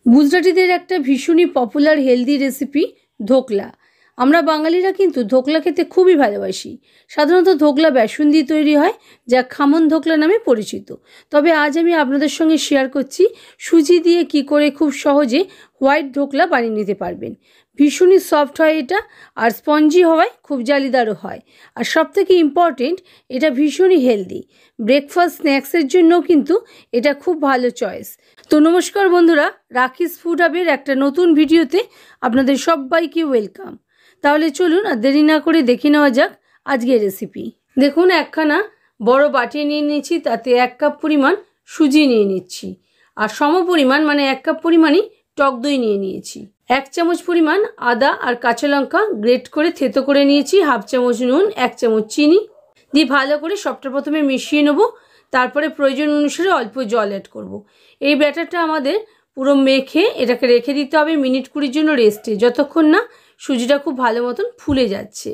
গুজরাটিদের একটা ভীষণই popular healthy recipe dhokla. আমরা বাঙালিরা কিন্তু ধোকলা খেতে খুবই ভালোবাসি। সাধারণত ধোকলা বেসন দিয়ে তৈরি হয়, যা খামন ধোকলা নামে পরিচিত। তবে আজ আমি আপনাদের সঙ্গে শেয়ার করছি সুজি দিয়ে কি করে খুব সহজে হোয়াইট ধোকলা বানিয়ে নিতে পারবেন। ভীষণই সফট হয় এটা, আর স্পঞ্জি হওয়ায় খুব জালিদারও হয়। আর সবথেকে ইম্পর্টেন্ট, এটা ভীষণই হেলদি। ব্রেকফাস্ট স্ন্যাক্সের জন্যও কিন্তু এটা খুব ভালো চয়েস। তো নমস্কার বন্ধুরা, রাখিস ফুড হাবের একটা নতুন ভিডিওতে আপনাদের সবাইকে ওয়েলকাম। তাহলে চলুন আর দেরি না করে দেখে নেওয়া যাক আজকের রেসিপি। দেখুন, একখানা বড় বাটি নিয়ে নিয়েছি, তাতে 1 কাপ পরিমাণ সুজি নিয়ে নিচ্ছি, আর সম পরিমাণ মানে 1 কাপ পরিমাণই টক দই নিয়ে নিয়েছি। 1 চামচ পরিমাণ আদা আর কাঁচা লঙ্কা গ্রেট করে থেতো করে নিয়েছি, 1/2 চামচ নুন, 1 চামচ চিনি দিয়ে ভালো করে সবটা প্রথমে মিশিয়ে নেব। তারপরে প্রয়োজন অনুসারে অল্প জল অ্যাড করব। এই ব্যাটারটা আমাদের পুরো মেখে এটাকে রেখে দিতে হবে মিনিট 20 জন্য রেস্টে, যতক্ষণ না সুজিটা খুব ভালো মতন ফুলে যাচ্ছে।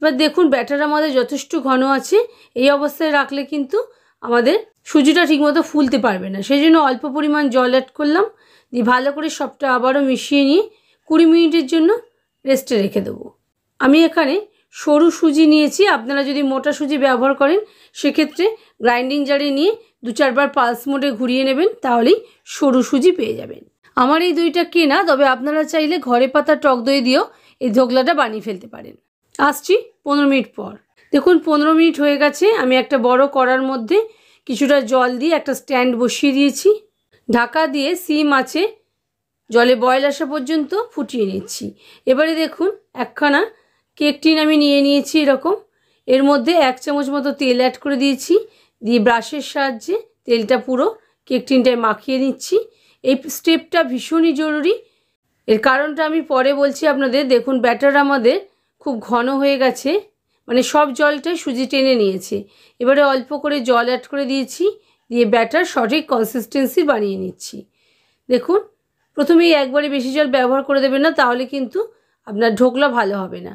এবার দেখুন, ব্যাটার আমাদের যথেষ্ট ঘন আছে। এই অবস্থায় রাখলে কিন্তু আমাদের সুজিটা ঠিকমতো ফুলতে পারবে না, সেই জন্য অল্প পরিমাণ জল অ্যাড করলাম। দিয়ে ভালো করে সবটা আবারও মিশিয়ে নিয়ে 20 মিনিটের জন্য রেস্টে রেখে দেবো। আমি এখানে সরু সুজি নিয়েছি। আপনারা যদি মোটা সুজি ব্যবহার করেন সেক্ষেত্রে গ্রাইন্ডিং জারে নিয়ে 2-4 বার পালস মোডে ঘুরিয়ে নেবেন, তাহলেই সরু সুজি পেয়ে যাবেন। আমার এই দইটা কেনা, তবে আপনারা চাইলে ঘরে পাতা টক দই দিয়েও এই ধোকলাটা বানিয়ে ফেলতে পারেন। আসছি 15 মিনিট পর। দেখুন, 15 মিনিট হয়ে গেছে। আমি একটা বড় কড়ার মধ্যে কিছুটা জল দিয়ে একটা স্ট্যান্ড বসিয়ে দিয়েছি। ঢাকা দিয়ে সিম আছে জলে বয়েল আসা পর্যন্ত ফুটিয়ে নিচ্ছি। এবারে দেখুন, একখানা কেক টিন আমি নিয়ে নিয়েছি এরকম। এর মধ্যে 1 চামচ মতো তেল অ্যাড করে দিয়েছি, দিয়ে ব্রাশের সাহায্যে তেলটা পুরো কেক টিনটায় মাখিয়ে নিচ্ছি। এই স্টেপটা ভীষণই জরুরি, এর কারণটা আমি পরে বলছি আপনাদের। দেখুন, ব্যাটার আমাদের খুব ঘন হয়ে গেছে, মানে সব জলটাই সুজি টেনে নিয়েছে। এবারে অল্প করে জল অ্যাড করে দিয়েছি, দিয়ে ব্যাটার সঠিক কনসিস্টেন্সি বানিয়ে নিচ্ছি। দেখুন, প্রথমেই একবারে বেশি জল ব্যবহার করে দেবেন না, তাহলে কিন্তু আপনার ঢোকলা ভালো হবে না।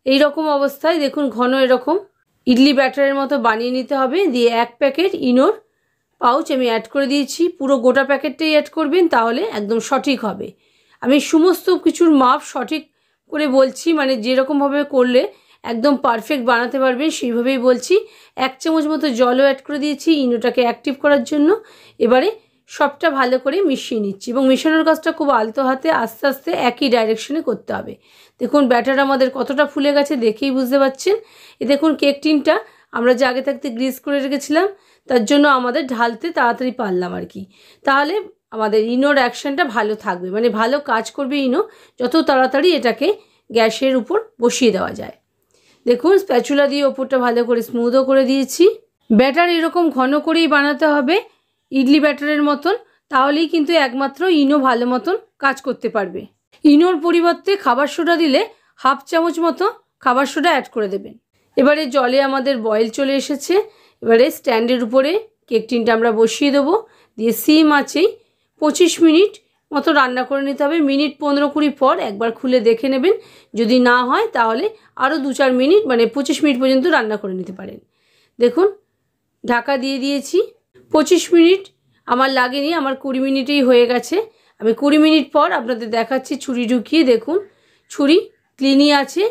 এই রকম অবস্থায় দেখুন, ঘন এরকম ইডলি ব্যাটারের মতো বানিয়ে নিতে হবে। দিয়ে 1 প্যাকেট ইনোর পাউচ আমি অ্যাড করে দিয়েছি। পুরো গোটা প্যাকেটটাই অ্যাড করবেন, তাহলে একদম সঠিক হবে। আমি সমস্ত কিছুর মাপ সঠিক করে বলছি, মানে যেরকমভাবে করলে একদম পারফেক্ট বানাতে পারবেন সেইভাবেই বলছি। 1 চামচ মতো জলও অ্যাড করে দিয়েছি ইনোটাকে অ্যাক্টিভ করার জন্য। এবারে সবটা ভালো করে মিশিয়ে নিচ্ছি, এবং মেশানোর কাজটা খুব আলতো হাতে আস্তে আস্তে একই ডাইরেকশনে করতে হবে। দেখুন, ব্যাটার আমাদের কতটা ফুলে গেছে দেখেই বুঝতে পারছেন। দেখুন, কেক টিনটা আমরা যে আগে থাকতে গ্রিস করে রেখেছিলাম, তার জন্য আমাদের ঢালতে তাড়াতাড়ি পারলাম আর কি। তাহলে আমাদের ইনোর অ্যাকশনটা ভালো থাকবে, মানে ভালো কাজ করবে ইনো, যত তাড়াতাড়ি এটাকে গ্যাসের উপর বসিয়ে দেওয়া যায়। দেখুন, স্প্যাচুলা দিয়ে ওপরটা ভালো করে স্মুথও করে দিয়েছি। ব্যাটার এরকম ঘন করেই বানাতে হবে ইডলি ব্যাটারের মতন, তাহলেই কিন্তু একমাত্র ইনো ভালো মতন কাজ করতে পারবে। ইনোর পরিবর্তে খাবার সোডা দিলে 1/2 চামচ মতো খাবার সোডা অ্যাড করে দেবেন। এবারে জলে আমাদের বয়েল চলে এসেছে। এবারে স্ট্যান্ডের উপরে কেক টিনটা আমরা বসিয়ে দেবো, দিয়ে সিম আছেই 25 মিনিট মতো রান্না করে নিতে হবে। মিনিট 15-20 পর একবার খুলে দেখে নেবেন, যদি না হয় তাহলে আরও 2-4 মিনিট মানে 25 মিনিট পর্যন্ত রান্না করে নিতে পারেন। দেখুন, ঢাকা দিয়ে দিয়েছি। 25 মিনিট আমার লাগেনি, আমার 20 মিনিটেই হয়ে গেছে। আমি 20 মিনিট পর আপনাদের দেখাচ্ছি ছুরি ঢুকিয়ে। দেখুন, ছুরি ক্লিনই আছে,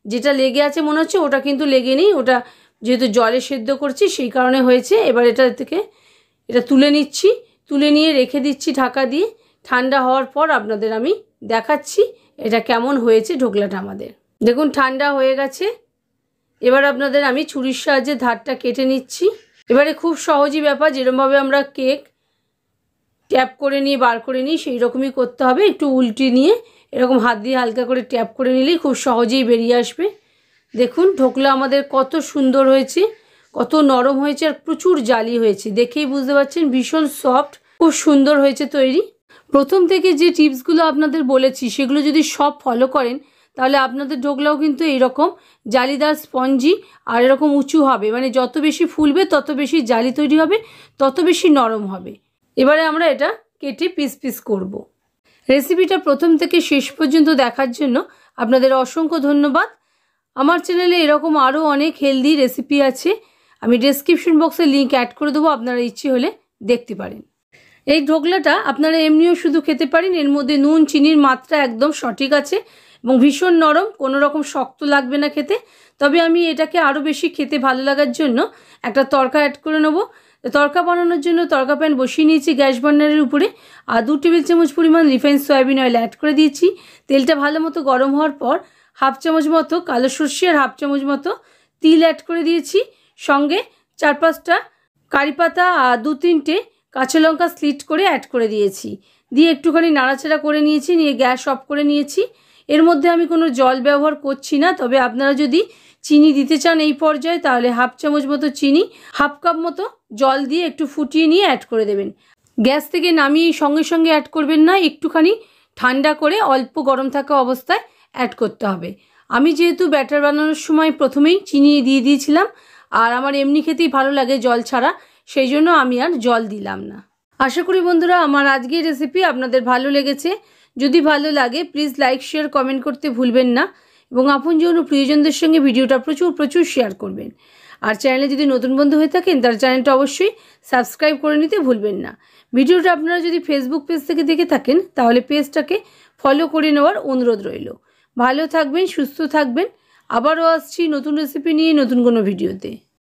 যেটা লেগে আছে মনে হচ্ছে ওটা কিন্তু লেগে নেই, ওটা যেহেতু জলে সেদ্ধ করছি সেই কারণে হয়েছে। এবার এটা থেকে এটা তুলে নিচ্ছি, তুলে নিয়ে রেখে দিচ্ছি ঢাকা দিয়ে। ঠান্ডা হওয়ার পর আপনাদের আমি দেখাচ্ছি এটা কেমন হয়েছে ঢোকলাটা আমাদের। দেখুন, ঠান্ডা হয়ে গেছে। এবার আপনাদের আমি ছুরির সাহায্যে ধারটা কেটে নিচ্ছি। এবারে খুব সহজই ব্যাপার, যেরকমভাবে আমরা কেক ট্যাপ করে নিয়ে বার করে নিই সেই রকমই করতে হবে। একটু উল্টে নিয়ে এরকম হাত দিয়ে হালকা করে ট্যাপ করে নিলেই খুব সহজেই বেরিয়ে আসবে। দেখুন, ঢোকলা আমাদের কত সুন্দর হয়েছে, কত নরম হয়েছে, আর প্রচুর জালি হয়েছে। দেখেই বুঝতে পারছেন ভীষণ সফট, খুব সুন্দর হয়েছে তৈরি। প্রথম থেকে যে টিপসগুলো আপনাদের বলেছি সেগুলো যদি সব ফলো করেন, তাহলে আপনাদের ঢোকলাও কিন্তু এইরকম জালিদার স্পঞ্জি আর এরকম উঁচু হবে, মানে যত বেশি ফুলবে তত বেশি জালি তৈরি হবে, তত বেশি নরম হবে। এবারে আমরা এটা কেটে পিস পিস করব। রেসিপিটা প্রথম থেকে শেষ পর্যন্ত দেখার জন্য আপনাদের অসংখ্য ধন্যবাদ। আমার চ্যানেলে এরকম আরও অনেক হেলদি রেসিপি আছে, আমি ডেসক্রিপশন বক্সে লিঙ্ক অ্যাড করে দেবো, আপনারা ইচ্ছে হলে দেখতে পারেন। এই ঢোকলাটা আপনারা এমনিও শুধু খেতে পারেন, এর মধ্যে নুন চিনির মাত্রা একদম সঠিক আছে এবং ভীষণ নরম, কোনো রকম শক্ত লাগবে না খেতে। তবে আমি এটাকে আরও বেশি খেতে ভালো লাগার জন্য একটা তড়কা অ্যাড করে নেবো। তড়কা বানানোর জন্য তড়কা প্যান বসিয়ে নিয়েছি গ্যাস বার্নারের উপরে, আর 2 টেবিল চামচ পরিমাণ রিফাইন্ড সয়াবিন অয়েল অ্যাড করে দিয়েছি। তেলটা ভালো মতো গরম হওয়ার পর 1/2 চামচ মতো কালো সর্ষে আর 1/2 চামচ মতো তিল অ্যাড করে দিয়েছি। সঙ্গে 4-5টা কারি পাতা আর 2-3টে কাঁচা লঙ্কা স্লিট করে অ্যাড করে দিয়েছি। দিয়ে একটুখানি নাড়াচাড়া করে নিয়েছি, নিয়ে গ্যাস অফ করে নিয়েছি। এর মধ্যে আমি কোনো জল ব্যবহার করছি না, তবে আপনারা যদি চিনি দিতে চান এই পর্যায়ে তাহলে 1/2 চামচ মতো চিনি 1/2 কাপ মতো জল দিয়ে একটু ফুটিয়ে নিয়ে অ্যাড করে দেবেন। গ্যাস থেকে নামিয়ে সঙ্গে সঙ্গে অ্যাড করবেন না, একটুখানি ঠান্ডা করে অল্প গরম থাকা অবস্থায় অ্যাড করতে হবে। আমি যেহেতু ব্যাটার বানানোর সময় প্রথমেই চিনি দিয়ে দিয়েছিলাম, আর আমার এমনি খেতেই ভালো লাগে জল ছাড়া, সেই জন্য আমি আর জল দিলাম না। আশা করি বন্ধুরা আমার আজকের রেসিপি আপনাদের ভালো লেগেছে। যদি ভালো লাগে প্লিজ লাইক শেয়ার কমেন্ট করতে ভুলবেন না, এবং আপনজন ও প্রিয়জনদের সঙ্গে ভিডিওটা প্রচুর শেয়ার করবেন। আর চ্যানেলে যদি নতুন বন্ধু হয়ে থাকেন তার চ্যানেলটা অবশ্যই সাবস্ক্রাইব করে নিতে ভুলবেন না। ভিডিওটা আপনারা যদি ফেসবুক পেজ থেকে দেখে থাকেন তাহলে পেজটাকে ফলো করে নেওয়ার অনুরোধ রইল। ভালো থাকবেন, সুস্থ থাকবেন। আবারও আসছি নতুন রেসিপি নিয়ে নতুন কোনো ভিডিওতে।